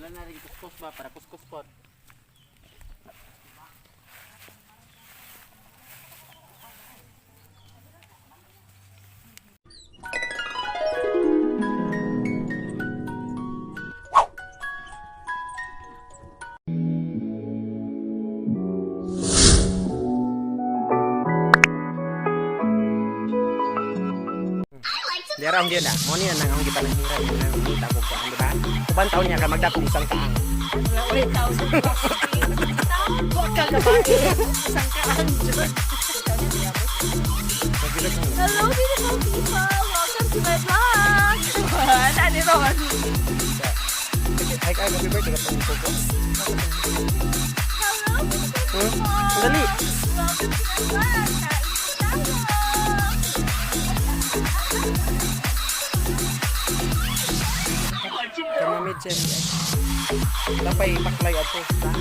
Wala na rin kuskus ba para kuskus po. Dera ang na. Mo niya nang ang kita nang hirap nang kita ko kan, di ba? Kuban taon niya ka magdakong isang kaang. Wait, 1,000 bucks. Huwag ka kabaki. Isang kaan dyan. Hello, beautiful people. Welcome to my vlog. Nani Ron. Ay, happy birthday ka pang ko. Hello, beautiful people. Dali. Welcome to my vlog. Kain po tayo. Kami medyo tapay paklay ato ta.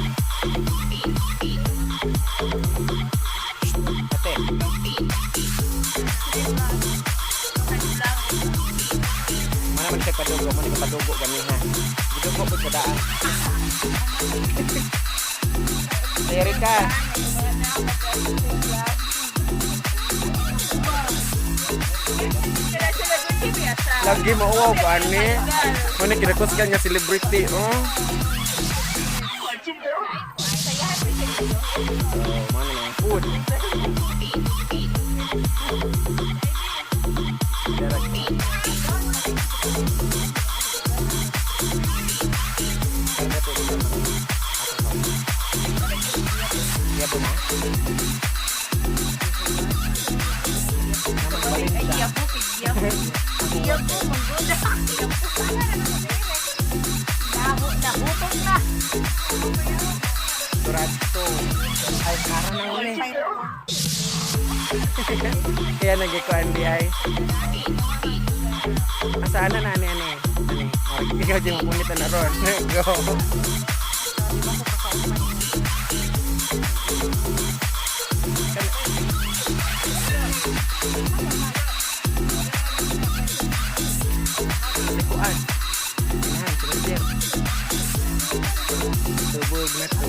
Ate. Mana man siya padugo, mo ni padugo gani ha. Gidugo pud sa daan. Erika. Lagi mo ko ani. Mo ni kinakusgan nga celebrity, oh. Oh, mana nang food. Ya po na. Iya po, manggoda. Nahutong na. Turato. Ay, karan na uli. Kaya nagikuan di ay. Asaan na ani? Ikaw di mapunit na ron. Go. Kuan. Yan, sila. Tubog na to.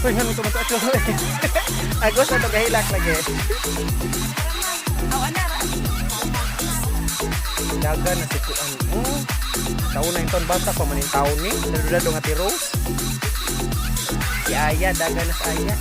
Uy, ano ito matuat ko? Agos na ito kahilak lagi. Daga na si Kuan. Oh, taon na ito. Basta pa maning taon ni. Dalo-dalo nga ti Rose. Si Aya, daga na sa Aya.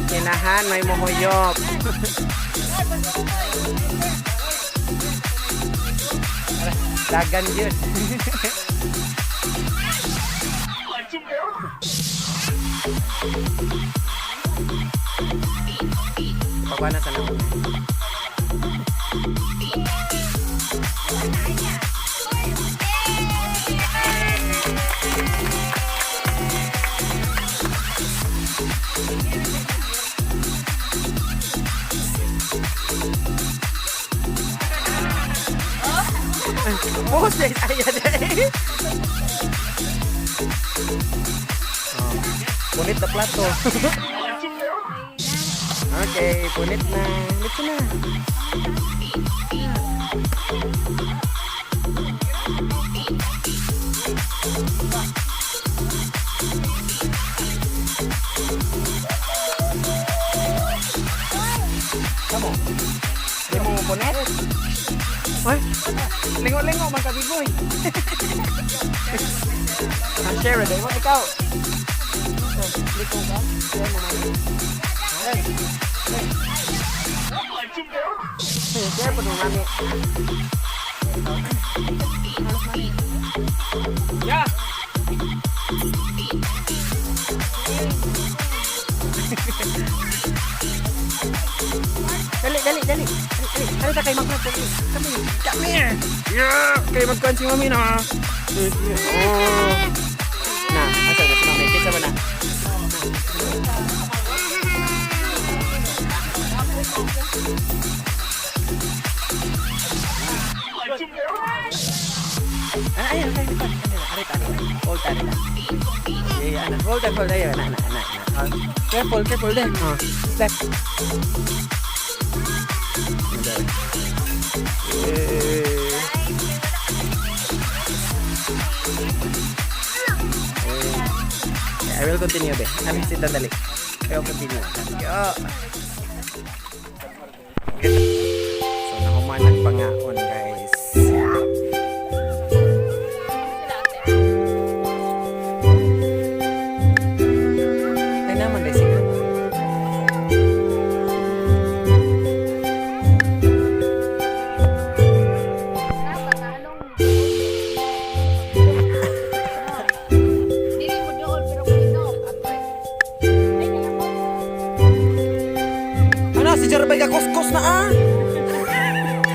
Kinahan, may muhuyop. Dagan yun. Pagwana sa naman. Buhos guys, ayan eh. Oh, punit na plato. Okay, punit na. Dito na. Kamu? Di mo punit? Ay, lingo-lingo man kabigoy. Ang share day mo ikaw. Liko ka? Share mo man. Hey. Share pa nung mami. Yeah. Dali. Ano ta kay mag-vlog dali. Come here. Yeah, kay mag-kuan si mami na. Oh. Na, asa na si mami? Kisa ba na? Ayun, arit. Hold tari na. Yeah, anak. Hold ayan, anak. Careful din. Oh, step. I will continue be. I'm sit down dali. I will continue. Yo. So nahuman nagpangaon guys. Ay naman guys. Si Jarbay ka kuskus na ah.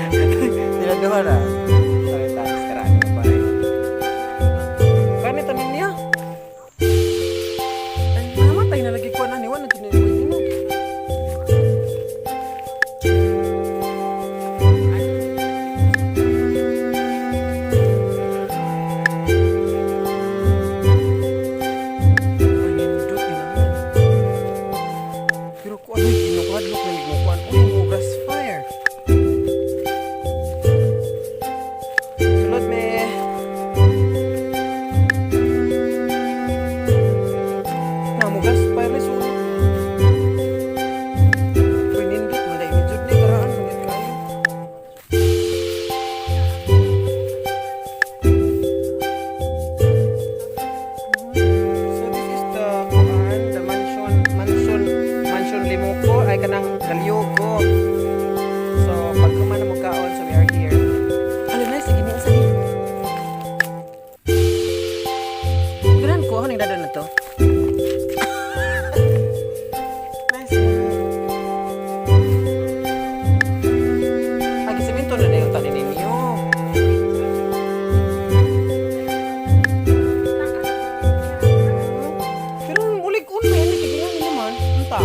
Tinaduha na. Sorry, thanks ka rin. Bye. Ganito ninyo. Ay, namatay na lagi ko na niwan. Nagkinibuhin mo. Pero ko ano yung kinukuhadlok na nagmukuhan. Uy, mo grass fire. Sulod me. Na mo grass fire na sulod. Uy, nindot mo. Dahil nindot na karaan. Nindot kayo. So this is the mansion Limuko ay kanang Galyogo. So pag kumana mo kaon, so we are here. Ano na sige ni sa ni. Gran ko ano dada na to. Nice. Agi semento na yung tanin ninyo. Pero ulig unme ni kigilan naman. Unta.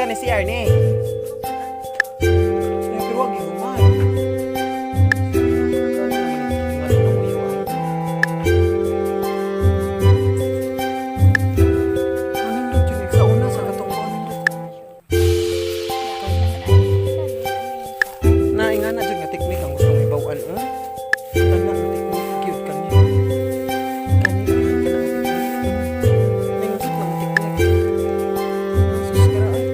Ni CR ni. Pero wag yung umay. Anindot yun. Sa una sa katong ko anindot. Nainga na dyan nga teknik ang gusto mong ibawaan. Tanda ang teknik. Cute ka niya. Kanina ka na ang teknik. Nainggit lang ang teknik. Suskara ay.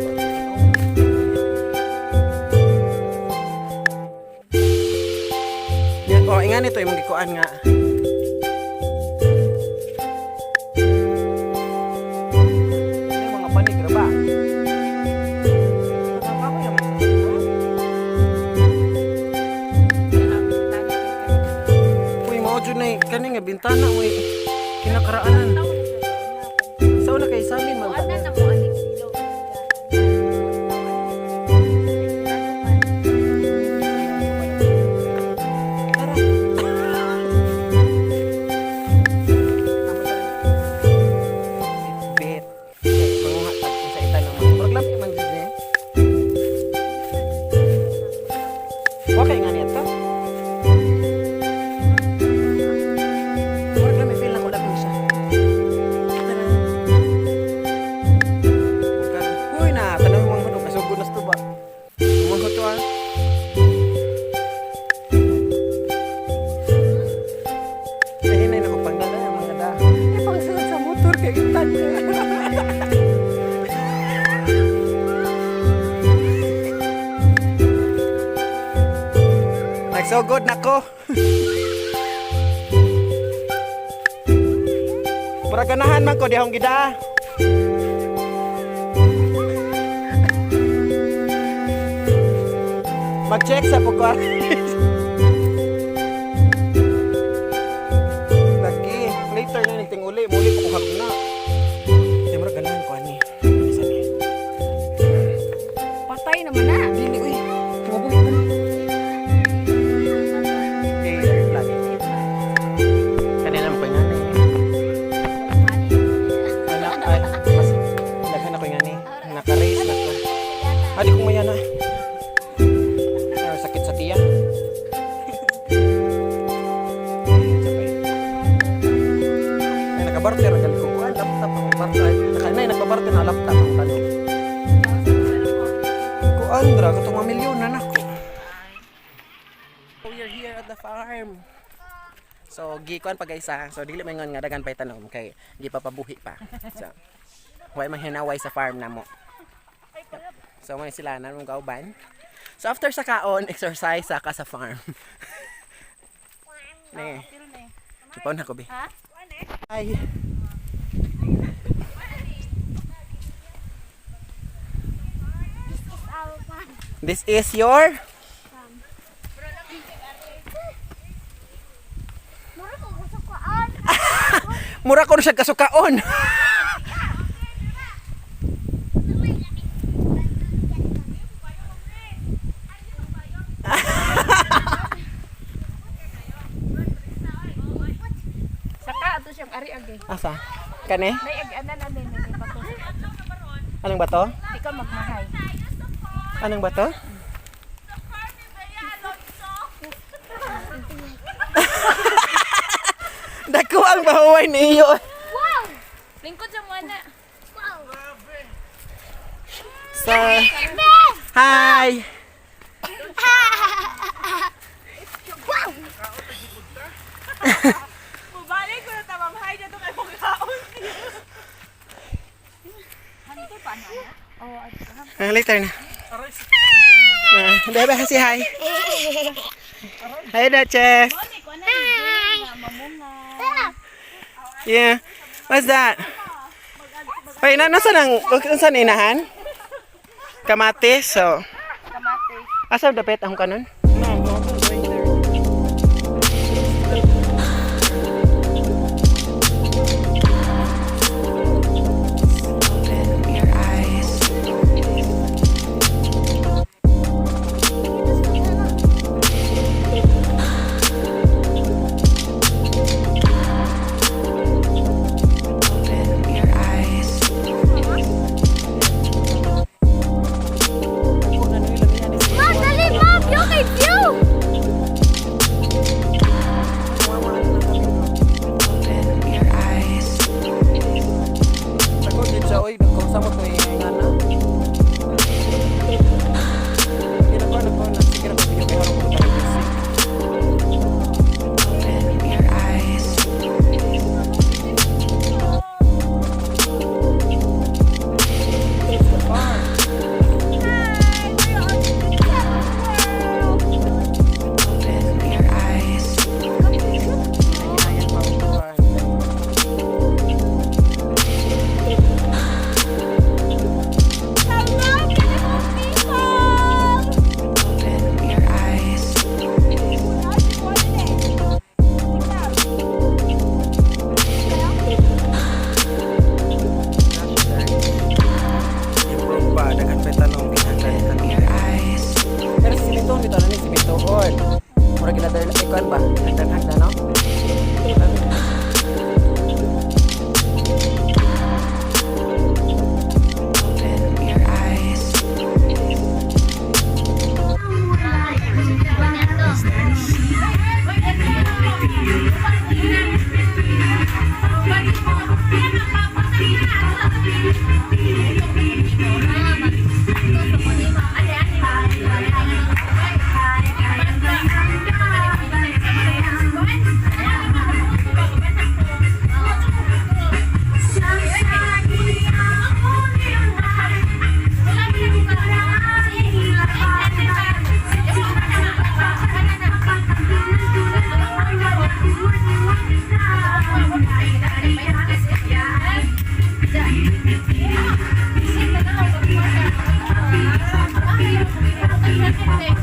Oh, ingan ito yung gikuan nga. Yung mga panig ra ba? Nakakapoy naman sa uy, mao jud na kani nga bintana uy. Kinakaraanan. Sa una kay salin man ta. Okay nga nito. So good na ko. Mura ganahan man ko di akong gida. Mag-check sa pagkuhan. Lagi, later na nagting uli. Muli ko kuhag na. Di mura ganahan ko ani. Patay naman na. Dili, uy. Tumabuhi ka na. Lagi. Kanina mo ko yung ani. Mas laghan ako yung ani. Naka-raise na ko. Adi kong maya na. Sakit sa tiyan. Ay, nakabarter ang galing ko. Ay, laptop ang barter. Nakanay, nakabarter na laptop ang tanong. Ko, Andra, katong mamilyonan ako. We are here at the farm. So, gikuan pa guys ha. So, dili may ngon nga dagan pa'y tanong. Kay, di pa pabuhi pa. So, huwag manghinaway sa farm na mo. So, may sila na mong kauban. So after sa kaon, exercise saka sa farm. Ne. Ipaw na ko be. Ha? Ay. This is your mura ko siya kasukaon. Saka ato siyang ari-agi. Asa? Kane? May ag-anan anin ni pato. Anong bato? Ikaw magmahay. Anong bato? Dako ang bahuay niyo. Wow! Lingkod sa mana. So, hi. Mubalik ko na tamang hay dito kay mong kaon. Hanito pa na? Oh, Later na. Bebe, si hi. Hi, Duchess. Yeah. What's that? Ay, saan inahan? Kamatis, so. kamatis. Asa dapit ang kanon?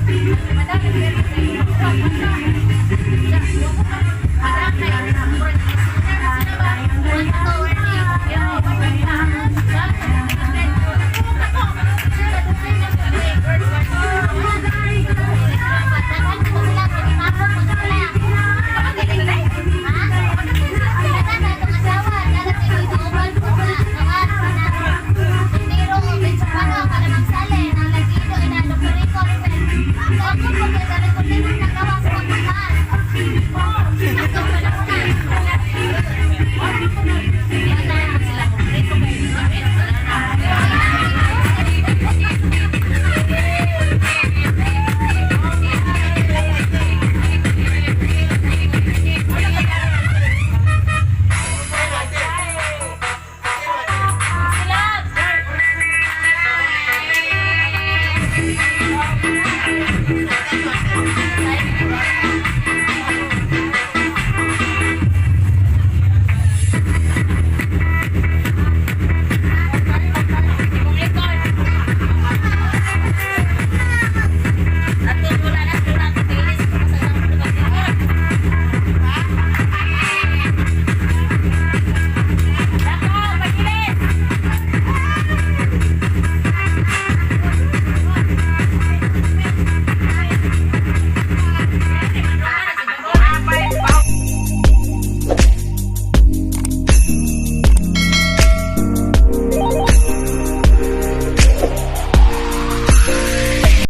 Madami din kayo.